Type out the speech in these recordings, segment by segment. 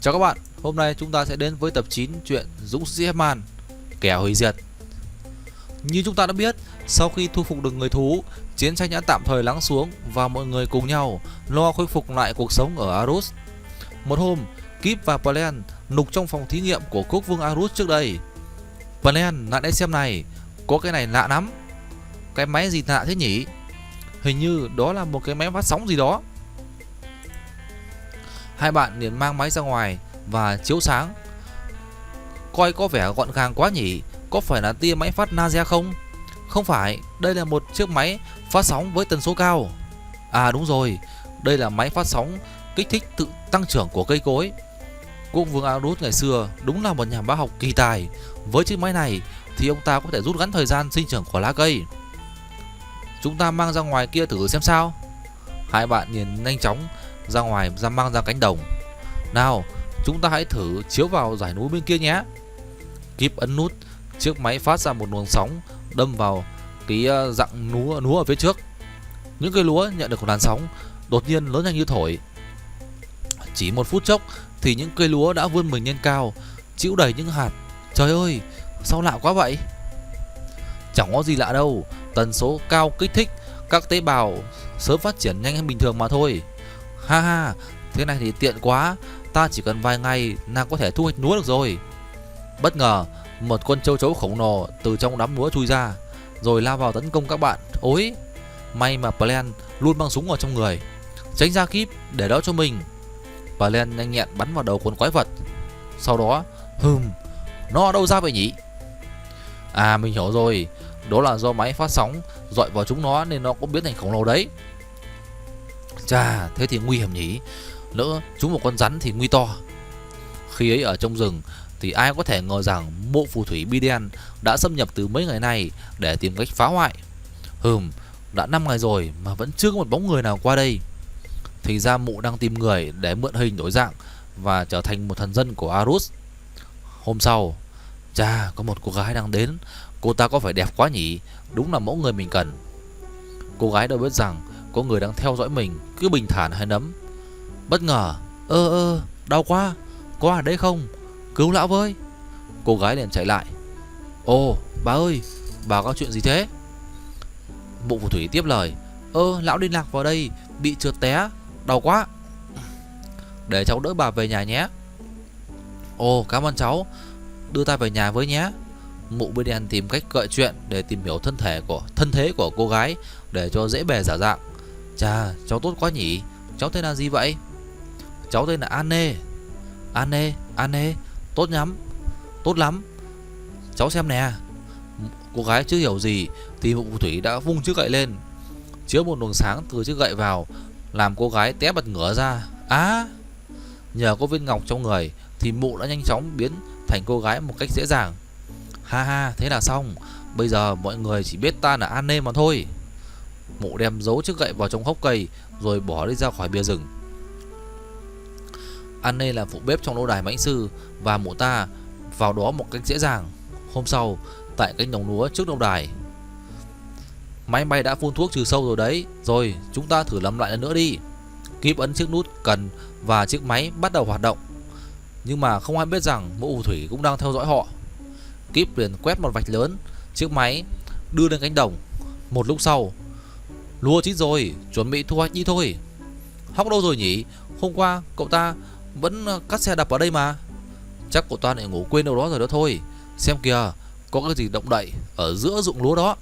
Chào các bạn, hôm nay chúng ta sẽ đến với tập 9 truyện Dũng sĩ Hepman, kẻ hủy diệt. Như chúng ta đã biết, sau khi thu phục được người thú, chiến tranh đã tạm thời lắng xuống và mọi người cùng nhau lo khôi phục lại cuộc sống ở Arus. Một hôm, Kip và Plan nục trong phòng thí nghiệm của quốc vương Arus trước đây. Plan, lại đây xem này, có cái này lạ lắm. Cái máy gì lạ thế nhỉ? Hình như đó là một cái máy phát sóng gì đó. Hai bạn liền mang máy ra ngoài và chiếu sáng. Coi có vẻ gọn gàng quá nhỉ. Có phải là tia máy phát laser không? Không phải, đây là một chiếc máy phát sóng với tần số cao. À đúng rồi, đây là máy phát sóng kích thích tự tăng trưởng của cây cối. Quốc vương Arus ngày xưa đúng là một nhà bác học kỳ tài. Với chiếc máy này thì ông ta có thể rút ngắn thời gian sinh trưởng của lá cây. Chúng ta mang ra ngoài kia thử xem sao. Hai bạn liền nhanh chóng ra ngoài, mang ra cánh đồng. Nào, chúng ta hãy thử chiếu vào dãy núi bên kia nhé. Kip ấn nút, chiếc máy phát ra một luồng sóng đâm vào cái dặng lúa ở phía trước. Những cây lúa nhận được một làn sóng đột nhiên lớn nhanh như thổi. Chỉ một phút chốc thì những cây lúa đã vươn mình lên cao, chịu đầy những hạt. Trời ơi, sao lạ quá vậy? Chẳng có gì lạ đâu, tần số cao kích thích các tế bào sớm phát triển nhanh hơn bình thường mà thôi. Ha ha, thế này thì tiện quá, ta chỉ cần vài ngày là có thể thu hoạch lúa được rồi. Bất ngờ, một con châu chấu khổng lồ từ trong đám lúa chui ra, rồi lao vào tấn công các bạn. Ôi, may mà Plan luôn mang súng ở trong người. Tránh ra Kip để đỡ cho mình. Plan nhanh nhẹn bắn vào đầu con quái vật. Sau đó, nó ở đâu ra vậy nhỉ? À, mình hiểu rồi, đó là do máy phát sóng dọi vào chúng nó nên nó cũng biến thành khổng lồ đấy. Chà, thế thì nguy hiểm nhỉ. Lỡ chúng một con rắn thì nguy to. Khi ấy ở trong rừng thì ai có thể ngờ rằng mộ phù thủy Biden đã xâm nhập từ mấy ngày nay để tìm cách phá hoại. Đã 5 ngày rồi mà vẫn chưa có một bóng người nào qua đây. Thì ra mụ đang tìm người để mượn hình đổi dạng và trở thành một thần dân của Arus. Hôm sau, chà, có một cô gái đang đến. Cô ta có phải đẹp quá nhỉ? Đúng là mẫu người mình cần. Cô gái đâu biết rằng có người đang theo dõi mình, cứ bình thản hay nấm. Bất ngờ, đau quá, có ở đây không? Cứu lão với. Cô gái liền chạy lại. Ồ, bà ơi, bà có chuyện gì thế? Mụ phù thủy tiếp lời. Lão đi lạc vào đây, bị trượt té, đau quá. Để cháu đỡ bà về nhà nhé. Ồ, cảm ơn cháu, đưa ta về nhà với nhé. Mụ Biden tìm cách gợi chuyện để tìm hiểu thân thế của cô gái để cho dễ bề giả dạng. Chà, cháu tốt quá nhỉ. Cháu tên là gì vậy? Cháu tên là Anne. Anne, tốt lắm. Cháu xem nè. Cô gái chưa hiểu gì thì mụ phù thủy đã vung chiếc gậy lên, chiếu một luồng sáng từ chiếc gậy vào, làm cô gái té bật ngửa ra. Nhờ có viên ngọc trong người thì mụ đã nhanh chóng biến thành cô gái một cách dễ dàng. Ha, thế là xong. Bây giờ mọi người chỉ biết ta là Anne mà thôi. Mụ đem giấu chiếc gậy vào trong hốc cây rồi bỏ đi ra khỏi bìa rừng. Anne là phụ bếp trong lâu đài mãnh sư và mụ ta vào đó một cách dễ dàng. Hôm sau, tại cánh đồng lúa trước lâu đài, máy bay đã phun thuốc trừ sâu rồi đấy. Rồi, chúng ta thử làm lại lần nữa đi. Kip ấn chiếc nút cần và chiếc máy bắt đầu hoạt động. Nhưng mà không ai biết rằng mụ phù thủy cũng đang theo dõi họ. Kip liền quét một vạch lớn, chiếc máy đưa lên cánh đồng. Một lúc sau, lúa chín rồi, chuẩn bị thu hoạch đi thôi. Hóc đâu rồi nhỉ? Hôm qua cậu ta vẫn cắt xe đập ở đây mà. Chắc cậu ta lại ngủ quên đâu đó rồi đó thôi. Xem kìa, có cái gì động đậy ở giữa ruộng lúa đó.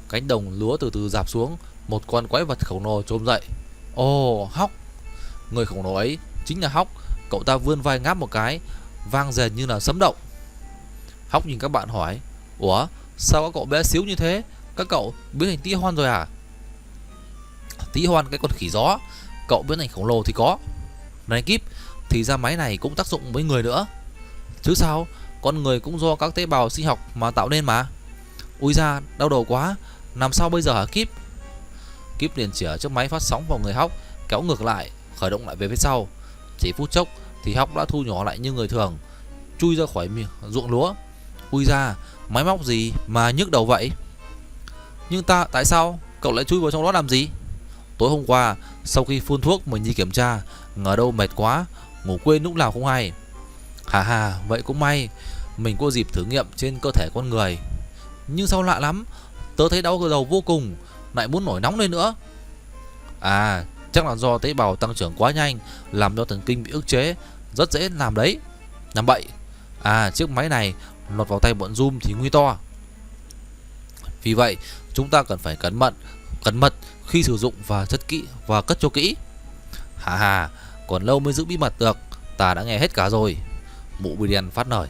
Cánh đồng lúa từ từ rạp xuống. Một con quái vật khổng lồ trồm dậy. Ồ, Hóc. Người khổng lồ ấy chính là Hóc. Cậu ta vươn vai ngáp một cái, vang rền như là sấm động. Hóc nhìn các bạn hỏi. Ủa, sao các cậu bé xíu như thế? Các cậu biến thành tí hoan rồi à? Tí hoan cái con khỉ gió. Cậu biến thành khổng lồ thì có. Này Kip, thì ra máy này cũng tác dụng với người nữa. Chứ sao, con người cũng do các tế bào sinh học mà tạo nên mà. Ui da, đau đầu quá. Làm sao bây giờ hả Kip? Kip liền chĩa chiếc máy phát sóng vào người Hóc, kéo ngược lại, khởi động lại về phía sau. Chỉ phút chốc thì Hóc đã thu nhỏ lại như người thường, chui ra khỏi ruộng lúa. Ui da, máy móc gì mà nhức đầu vậy? Nhưng tại sao cậu lại chui vào trong đó làm gì? Tối hôm qua, sau khi phun thuốc mình đi kiểm tra, ngờ đâu mệt quá, ngủ quên lúc nào không hay. Hà hà, vậy cũng may mình có dịp thử nghiệm trên cơ thể con người. Nhưng sao lạ lắm, tớ thấy đau đầu vô cùng, lại muốn nổi nóng lên nữa. À, chắc là do tế bào tăng trưởng quá nhanh, làm cho thần kinh bị ức chế, rất dễ làm đấy. Làm bậy. À, chiếc máy này lọt vào tay bọn Zoom thì nguy to. Vì vậy, chúng ta cần phải cẩn mật khi sử dụng và cất cho kỹ. Hà hà, còn lâu mới giữ bí mật được, ta đã nghe hết cả rồi. Mụ Bì Đen phát lời.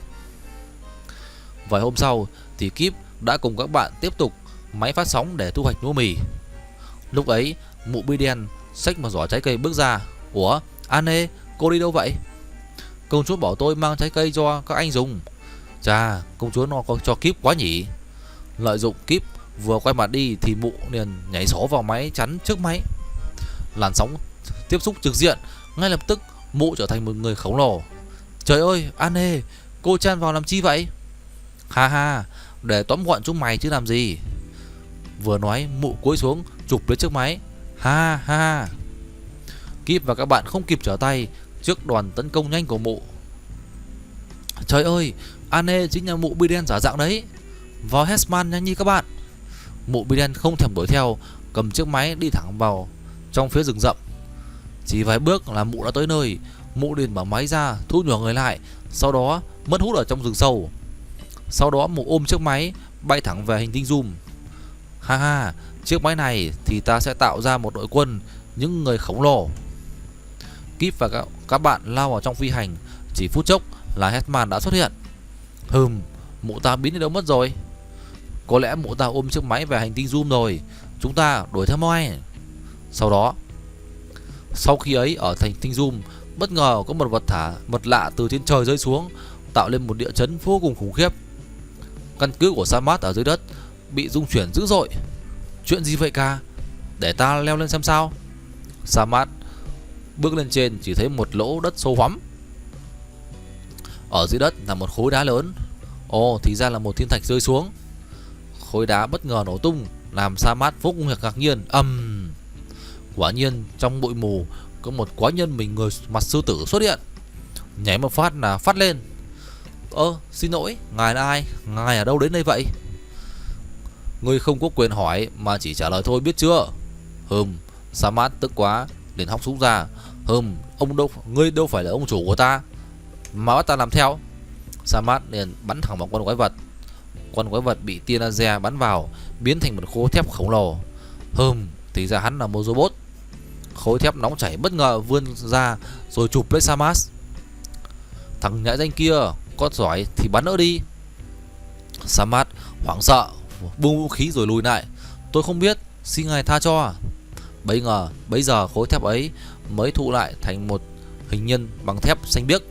Vài hôm sau thì Kíp đã cùng các bạn tiếp tục máy phát sóng để thu hoạch lúa mì. Lúc ấy, mụ Bì Đen xách một giỏ trái cây bước ra. Ủa, Anne, cô đi đâu vậy? Công chúa bảo tôi mang trái cây cho các anh dùng. Chà, công chúa nó có cho Kíp quá nhỉ. Lợi dụng Kíp vừa quay mặt đi thì mụ liền nhảy sổ vào máy chắn trước máy. Làn sóng tiếp xúc trực diện, ngay lập tức mụ trở thành một người khổng lồ. Trời ơi, Anne, cô chen vào làm chi vậy? Ha ha, để tóm gọn chúng mày chứ làm gì. Vừa nói, mụ cúi xuống chụp lấy chiếc máy. Ha ha. Kíp và các bạn không kịp trở tay trước đoàn tấn công nhanh của mụ. Trời ơi, Anne chính là mụ Bì Đen giả dạng đấy. Vào Hesman nhanh đi các bạn. Mụ Bì Đen không thèm đuổi theo, cầm chiếc máy đi thẳng vào trong phía rừng rậm. Chỉ vài bước là mụ đã tới nơi. Mụ liền mở máy ra, thu nhỏ người lại, sau đó mất hút ở trong rừng sâu. Sau đó mụ ôm chiếc máy bay thẳng về hành tinh Zoom. Ha ha, chiếc máy này thì ta sẽ tạo ra một đội quân những người khổng lồ. Kíp và các bạn lao vào trong phi hành. Chỉ phút chốc là Hetman đã xuất hiện. Mụ ta biến đi đâu mất rồi? Có lẽ mụ ta ôm chiếc máy về hành tinh Zoom rồi. Chúng ta đuổi theo moi. Sau khi ấy ở hành tinh Zoom, bất ngờ có một vật lạ từ trên trời rơi xuống, tạo lên một địa chấn vô cùng khủng khiếp. Căn cứ của Samat ở dưới đất bị rung chuyển dữ dội. Chuyện gì vậy ca? Để ta leo lên xem sao. Samat bước lên trên chỉ thấy một lỗ đất sâu hoắm. Ở dưới đất là một khối đá lớn. Ồ, thì ra là một thiên thạch rơi xuống. Khối đá bất ngờ nổ tung, làm Samat vô cùng ngạc nhiên. Quả nhiên trong bụi mù có một quái nhân mình người mặt sư tử xuất hiện. Nhảy một phát là phát lên. Xin lỗi, ngài là ai? Ngài ở đâu đến đây vậy? Ngươi không có quyền hỏi mà chỉ trả lời thôi, biết chưa? Samat tức quá liền hóc súng ra. Ngươi đâu phải là ông chủ của ta mà bắt ta làm theo. Samat liền bắn thẳng vào con quái vật. Con quái vật bị tia laser bắn vào, biến thành một khối thép khổng lồ. Thì ra hắn là một robot. Khối thép nóng chảy bất ngờ vươn ra rồi chụp lấy Samat. Thằng nhãi danh kia, có giỏi thì bắn nữa đi. Samat hoảng sợ buông vũ khí rồi lùi lại. Tôi không biết, xin ngài tha cho. Bấy giờ khối thép ấy mới tụ lại thành một hình nhân bằng thép xanh biếc.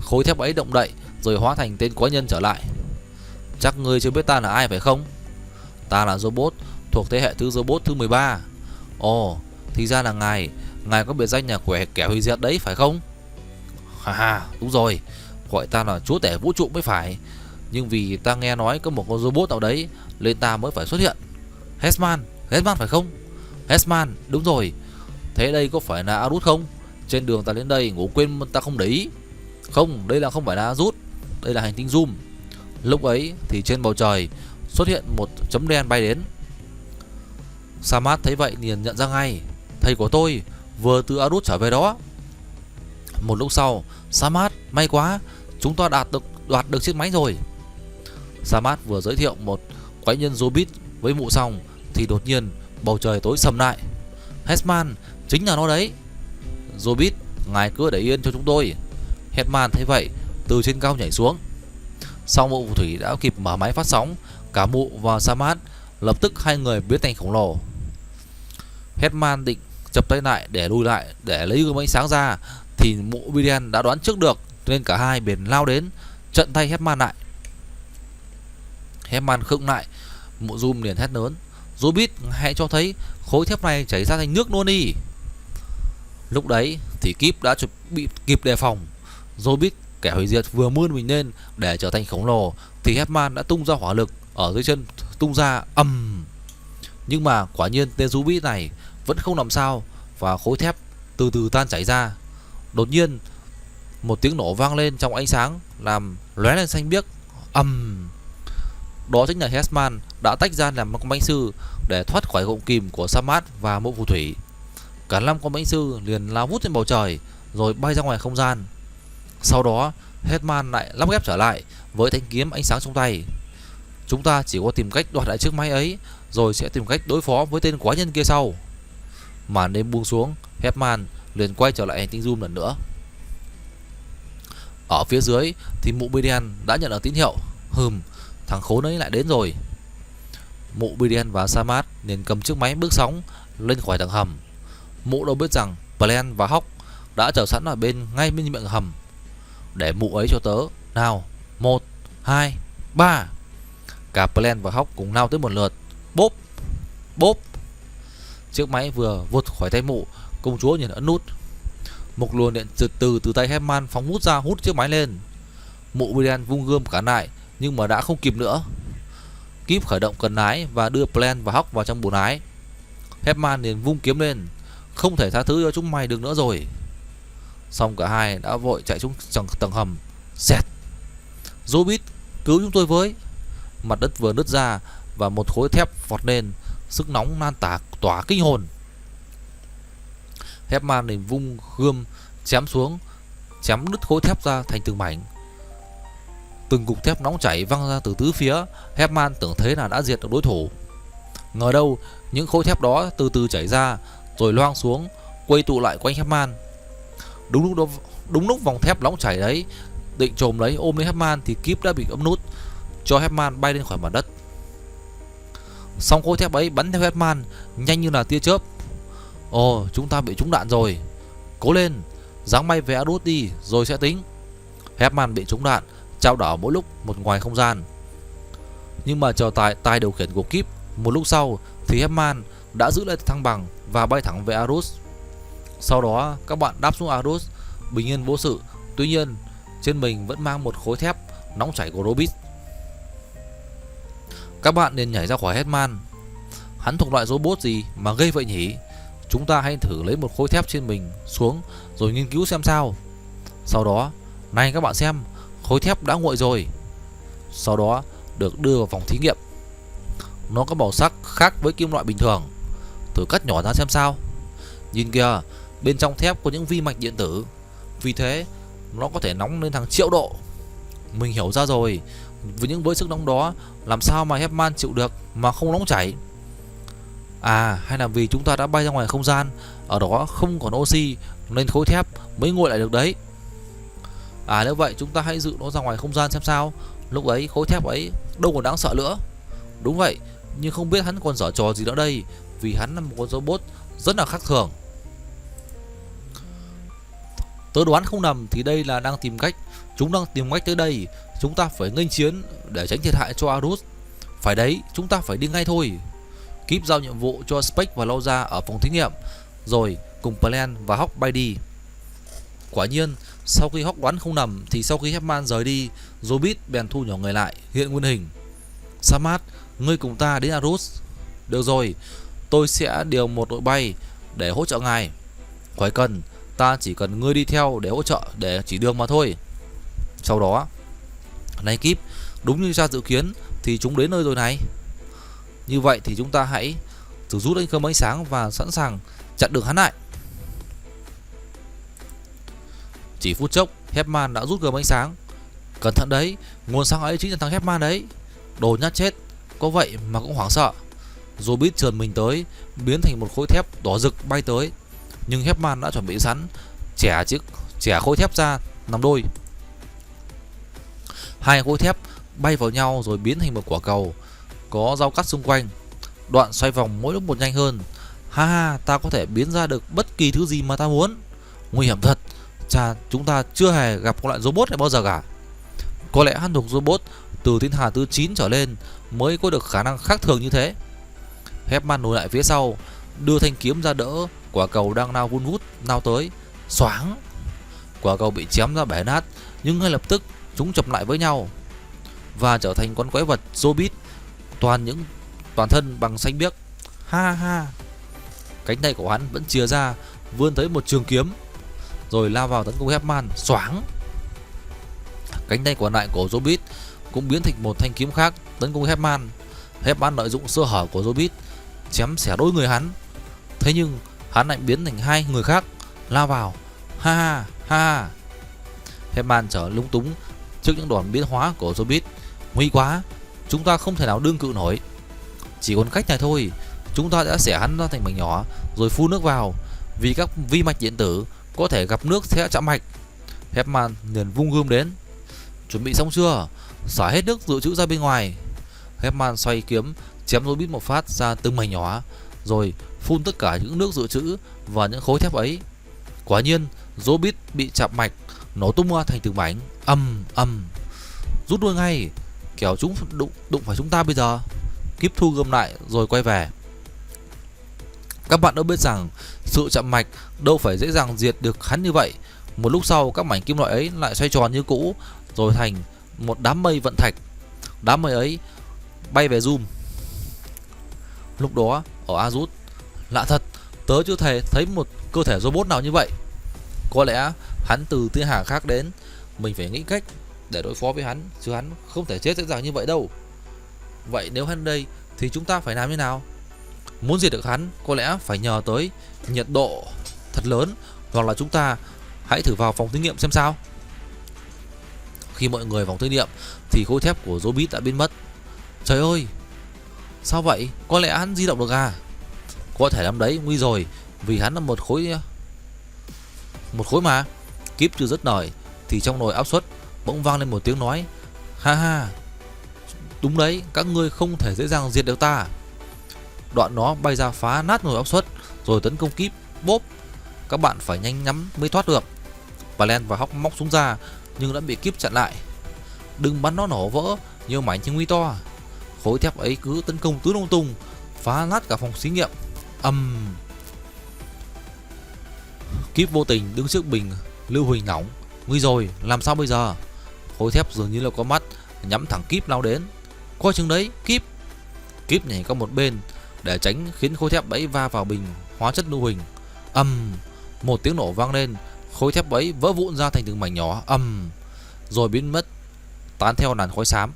Khối thép ấy động đậy rồi hóa thành tên quái nhân trở lại. Chắc ngươi chưa biết ta là ai phải không? Ta là robot thuộc thế hệ robot thứ 13. Ồ, thì ra là ngài có biệt danh là kẻ hủy diệt đấy phải không? Ha, đúng rồi, gọi ta là chúa tể vũ trụ mới phải. Nhưng vì ta nghe nói có một con robot nào đấy nên ta mới phải xuất hiện. Hesman phải không? Hesman, đúng rồi. Thế đây có phải là Arut không? Trên đường ta đến đây ngủ quên ta không để ý. Không, đây không phải là Arut, đây là hành tinh Zoom. Lúc ấy thì trên bầu trời xuất hiện một chấm đen bay đến. Samat thấy vậy liền nhận ra ngay. Thầy của tôi vừa từ Arut trở về đó. Một lúc sau, Samat, may quá, chúng ta đoạt được chiếc máy rồi. Samat vừa giới thiệu một quái nhân Zobit với mụ xong thì đột nhiên bầu trời tối sầm lại. Hesman, chính là nó đấy. Zobit, ngài cứ để yên cho chúng tôi. Hesman thấy vậy từ trên cao nhảy xuống. Sau mụ phù thủy đã kịp mở máy phát sóng, cả mụ và Samat lập tức hai người biến thành khổng lồ. Hesman định chập tay lại để lùi lại để lấy gương ánh sáng ra thì mụ Bì Đen đã đoán trước được nên cả hai bèn lao đến chặn tay Hesman lại. Hesman khựng lại, mụ Zoom liền hét lớn. Zobit, hãy cho thấy khối thép này chảy ra thành nước luôn đi. Lúc đấy thì Kíp đã bị kịp đề phòng. Zobit, kẻ hủy diệt vừa mươn mình lên để trở thành khổng lồ thì Hesman đã tung ra hỏa lực ở dưới chân, tung ra Nhưng mà quả nhiên tên Zobit này vẫn không làm sao và khối thép từ từ tan chảy ra. Đột nhiên một tiếng nổ vang lên trong ánh sáng, làm lóe lên xanh biếc. Đó chính là Hesman đã tách ra làm con bánh sư để thoát khỏi gọng kìm của Samat và mộ phù thủy. Cả 5 con bánh sư liền lao vút trên bầu trời rồi bay ra ngoài không gian. Sau đó Hesman lại lắp ghép trở lại với thanh kiếm ánh sáng trong tay. Chúng ta chỉ có tìm cách đoạt lại chiếc máy ấy, rồi sẽ tìm cách đối phó với tên quái nhân kia sau. Màn đêm buông xuống, Hesman liền quay trở lại hành tinh Zoom lần nữa. Ở phía dưới thì mụ Biden đã nhận được tín hiệu. Thằng khốn ấy lại đến rồi. Mụ Biden và Samat liền cầm chiếc máy bước sóng lên khỏi tầng hầm. Mụ đâu biết rằng Plan và Hawk đã chờ sẵn ở ngay bên miệng hầm. Để mụ ấy cho tớ. Nào, 1, 2, 3. Cả Plan và Hawk cùng lao tới một lượt. Bốp, bốp. Chiếc máy vừa vụt khỏi tay mụ, công chúa liền ấn nút. Một luồng điện từ tay Hesman phóng hút ra, hút chiếc máy lên. Mụ Biden vung gươm cản lại, nhưng mà đã không kịp nữa. Kíp khởi động cần lái và đưa Plan và Hawk vào trong buồng lái. Hesman liền vung kiếm lên. Không thể tha thứ cho chúng mày được nữa rồi. Xong cả hai đã vội chạy xuống tầng hầm. Xẹt. Zobit, cứu chúng tôi với. Mặt đất vừa nứt ra và một khối thép vọt lên. Sức nóng lan tỏa kinh hồn. Hesman liền vung gươm chém xuống, chém đứt khối thép ra thành từng mảnh. Từng cục thép nóng chảy văng ra từ tứ phía. Hesman tưởng thế là đã diệt được đối thủ. Ngờ đâu những khối thép đó từ từ chảy ra rồi loang xuống, quây tụ lại quanh Hesman. Đúng lúc vòng thép nóng chảy đấy định trồm lấy ôm lấy Hesman thì Kíp đã bị ấm nút, cho Hesman bay lên khỏi mặt đất. Xong khối thép ấy bắn theo Hesman nhanh như là tia chớp. Ồ, chúng ta bị trúng đạn rồi. Cố lên, giáng bay về Arus đi rồi sẽ tính. Hesman bị trúng đạn, trao đảo mỗi lúc một ngoài không gian. Nhưng mà chờ tài điều khiển của Kíp một lúc sau thì Hesman đã giữ lại thăng bằng và bay thẳng về Arus. Sau đó các bạn đáp xuống Arus bình yên vô sự. Tuy nhiên trên mình vẫn mang một khối thép nóng chảy của Robit. Các bạn nên nhảy ra khỏi Hesman. Hắn thuộc loại robot gì mà gây vậy nhỉ? Chúng ta hãy thử lấy một khối thép trên mình xuống rồi nghiên cứu xem sao. Sau đó, này các bạn xem, khối thép đã nguội rồi. Sau đó được đưa vào phòng thí nghiệm. Nó có màu sắc khác với kim loại bình thường. Thử cắt nhỏ ra xem sao. Nhìn kìa, bên trong thép có những vi mạch điện tử. Vì thế nó có thể nóng lên hàng triệu độ. Mình hiểu ra rồi. Với sức nóng đó, làm sao mà Hesman chịu được mà không nóng chảy? À, hay là vì chúng ta đã bay ra ngoài không gian, ở đó không còn oxy nên khối thép mới nguội lại được đấy. À, nếu vậy chúng ta hãy dự nó ra ngoài không gian xem sao. Lúc ấy khối thép ấy đâu còn đáng sợ nữa. Đúng vậy, nhưng không biết hắn còn giở trò gì nữa đây, vì hắn là một con robot rất là khác thường. Tớ đoán không nằm thì đây là đang tìm cách. Chúng đang tìm cách tới đây. Chúng ta phải nghênh chiến để tránh thiệt hại cho Arus. Phải đấy, chúng ta phải đi ngay thôi. Kíp giao nhiệm vụ cho Spec và Lauza ở phòng thí nghiệm, rồi cùng Plan và Hawk bay đi. Quả nhiên, sau khi Hawk đoán không nằm thì sau khi Hesman rời đi, Zobit bèn thu nhỏ người lại, hiện nguyên hình. Samat, ngươi cùng ta đến Arus. Được rồi, tôi sẽ điều một đội bay để hỗ trợ ngài. Khỏi cần, ta chỉ cần ngươi đi theo để hỗ trợ, để chỉ đường mà thôi. Sau đó, này Kíp, đúng như cha dự kiến thì chúng đến nơi rồi này. Như vậy thì chúng ta hãy thử rút anh cơm ánh sáng và sẵn sàng chặn đường hắn lại. Chỉ phút chốc, Hesman đã rút gươm ánh sáng. Cẩn thận đấy, nguồn sáng ấy chính là thằng Hesman đấy. Đồ nhát chết, có vậy mà cũng hoảng sợ. Zobit trườn mình tới, biến thành một khối thép đỏ rực bay tới. Nhưng Hesman đã chuẩn bị sẵn, chẻ khối thép ra làm đôi. Hai khối thép bay vào nhau rồi biến thành một quả cầu có dao cắt xung quanh. Đoạn xoay vòng mỗi lúc một nhanh hơn. Ha ha, ta có thể biến ra được bất kỳ thứ gì mà ta muốn. Nguy hiểm thật. Chà, chúng ta chưa hề gặp con loại robot này bao giờ cả. Có lẽ hắn thuộc robot từ thiên hà thứ 9 trở lên mới có được khả năng khác thường như thế. Hesman lùi lại phía sau, đưa thanh kiếm ra đỡ quả cầu đang lao vun vút lao tới. Xoáng, quả cầu bị chém ra bể nát, nhưng ngay lập tức chúng chập lại với nhau và trở thành con quái vật Zobit, toàn thân bằng xanh biếc. Ha ha. Cánh tay của hắn vẫn chìa ra, vươn tới một trường kiếm. rồi lao vào tấn công Hepman. Xoáng, cánh tay còn lại của Zobit cũng biến thành một thanh kiếm khác tấn công Hepman. Hepman lợi dụng sơ hở của Zobit chém xẻ đôi người hắn. Thế nhưng hắn lại biến thành hai người khác lao vào. Ha ha ha. Hepman trở lúng túng trước những đòn biến hóa của Zobit. Nguy quá, chúng ta không thể nào đương cự nổi. Chỉ còn cách này thôi. Chúng ta đã xẻ hắn ra thành mảnh nhỏ rồi phun nước vào, vì các vi mạch điện tử có thể gặp nước sẽ chạm mạch. Hepman liền vung gươm đến. Chuẩn bị xong chưa? Xả hết nước dự trữ ra bên ngoài. Hepman xoay kiếm chém Zobit một phát ra từng mảnh nhỏ, rồi phun tất cả những nước dự trữ vào những khối thép ấy. Quả nhiên Zobit bị chạm mạch, nổ tung ra thành từng mảnh. Ầm. Rút đuôi ngay, kẻo chúng đụng phải chúng ta bây giờ. Kíp thu gươm lại rồi quay về. Các bạn đã biết rằng sự chạm mạch đâu phải dễ dàng diệt được hắn như vậy. Một lúc sau các mảnh kim loại ấy lại xoay tròn như cũ, rồi thành một đám mây vận thạch. Đám mây ấy bay về Zoom. Lúc đó ở Azut, lạ thật, tớ chưa thấy một cơ thể robot nào như vậy. Có lẽ hắn từ thiên hà khác đến. Mình phải nghĩ cách để đối phó với hắn, chứ hắn không thể chết dễ dàng như vậy đâu. Vậy nếu hắn đây thì chúng ta phải làm như nào? Muốn diệt được hắn có lẽ phải nhờ tới nhiệt độ thật lớn, hoặc là chúng ta hãy thử vào phòng thí nghiệm xem sao. Khi mọi người vào thí nghiệm thì khối thép của Zobit đã biến mất. Trời ơi, sao vậy? Có lẽ hắn di động được à? Có thể lắm đấy, nguy rồi, vì hắn là một khối mà. Kíp chưa dứt lời thì trong nồi áp suất bỗng vang lên một tiếng nói. Ha ha, đúng đấy, các ngươi không thể dễ dàng diệt được ta. Đoạn nó bay ra phá nát nồi áp suất rồi tấn công Kíp. Bốp, các bạn phải nhanh nhắm mới thoát được. Palen và Hawk móc súng ra nhưng đã bị Kíp chặn lại. Đừng bắn nó nổ vỡ như mảnh thiên nguy to. Khối thép ấy cứ tấn công tứ lung tung, phá nát cả phòng thí nghiệm. Kíp vô tình đứng trước bình lưu huỳnh nóng. Nguy rồi, làm sao bây giờ? Khối thép dường như là có mắt, nhắm thẳng Kíp lao đến. Coi chừng đấy, Kíp. Kíp nhảy qua một bên để tránh khiến khối thép ấy va vào bình hóa chất lưu huỳnh. Một tiếng nổ vang lên, khối thép ấy vỡ vụn ra thành từng mảnh nhỏ. Rồi biến mất, tán theo làn khói xám.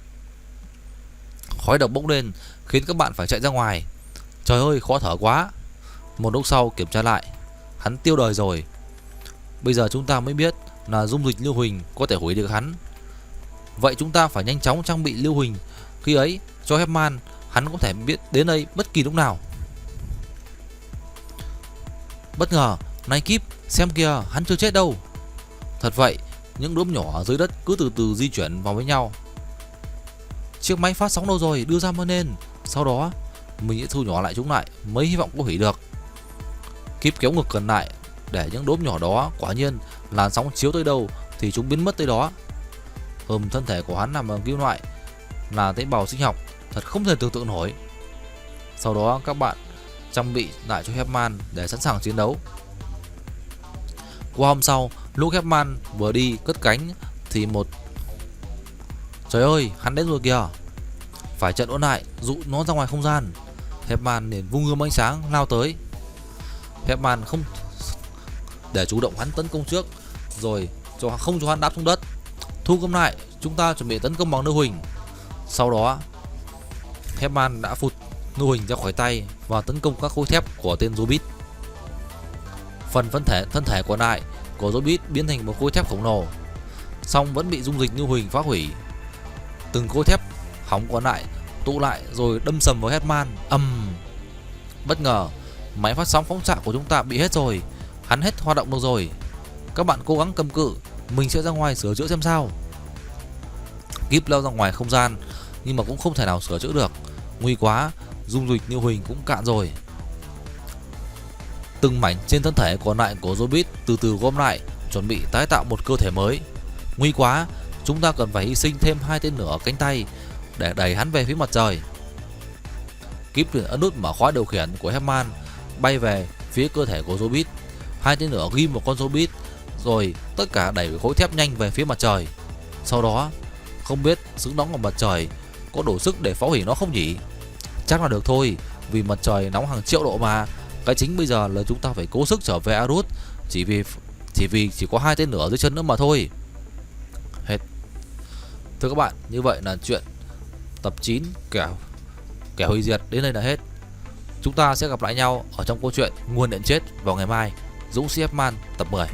Khói độc bốc lên khiến các bạn phải chạy ra ngoài. Trời ơi, khó thở quá. Một lúc sau kiểm tra lại, hắn tiêu đời rồi. Bây giờ chúng ta mới biết là dung dịch lưu huỳnh có thể hủy được hắn. Vậy chúng ta phải nhanh chóng trang bị lưu huỳnh khi ấy cho Hepman, hắn có thể biết đến đây bất kỳ lúc nào. Bất ngờ, này Kíp, xem kìa, hắn chưa chết đâu. Thật vậy, những đốm nhỏ dưới đất cứ từ từ di chuyển vào với nhau. Chiếc máy phát sóng đâu rồi, đưa ra mới nên. Sau đó mình sẽ thu nhỏ lại chúng lại, mới hy vọng có hủy được. Kíp kéo ngực gần lại để những đốm nhỏ đó, quả nhiên làn sóng chiếu tới đâu thì chúng biến mất tới đó. Thân thể của hắn làm bằng kim loại, là tế bào sinh học, thật không thể tưởng tượng nổi. Sau đó các bạn trang bị lại cho Hepman để sẵn sàng chiến đấu. Qua hôm sau, lúc Hepman vừa đi cất cánh thì trời ơi, hắn đến rồi kìa. Phải trận ổn lại, dụ nó ra ngoài không gian. Hepman liền vung gươm ánh sáng lao tới. Hepman không để chủ động hắn tấn công trước, rồi không cho hắn đáp xuống đất. Thu gươm lại, chúng ta chuẩn bị tấn công bằng lưu huỳnh. Sau đó Hepman đã phụt lưu huỳnh ra khỏi tay và tấn công các khối thép của tên Zobit. Phần thân thể còn lại của Zobit biến thành một khối thép khổng lồ, song vẫn bị dung dịch lưu huỳnh phá hủy. Từng khối thép hỏng còn lại tụ lại rồi đâm sầm vào Hepman. Bất ngờ, máy phát sóng phóng xạ của chúng ta bị hết rồi, hắn hết hoạt động được rồi. Các bạn cố gắng cầm cự, mình sẽ ra ngoài sửa chữa xem sao. Kíp lao ra ngoài không gian nhưng mà cũng không thể nào sửa chữa được. Nguy quá, dung dịch lưu huỳnh cũng cạn rồi. Từng mảnh trên thân thể còn lại của Zobit từ từ gom lại, chuẩn bị tái tạo một cơ thể mới. Nguy quá, chúng ta cần phải hy sinh thêm 2 tên nữa cánh tay để đẩy hắn về phía mặt trời. Kíp liền ấn nút mở khóa điều khiển của Hepman, bay về phía cơ thể của Zobit. 2 tên nữa ghim một con Zobit, rồi tất cả đẩy khối thép nhanh về phía mặt trời. Sau đó, không biết sức nóng của mặt trời có đủ sức để phá hủy nó không nhỉ? Chắc là được thôi, vì mặt trời nóng hàng triệu độ mà. Cái chính bây giờ là chúng ta phải cố sức trở về Arut, chỉ vì chỉ vì chỉ có 2 tên lửa dưới chân nữa mà thôi. Hết. Thưa các bạn, như vậy là chuyện tập 9 kẻ hủy diệt đến đây là hết. Chúng ta sẽ gặp lại nhau ở trong câu chuyện Nguồn Điện Chết vào ngày mai, Dũng sĩ F-man tập 10.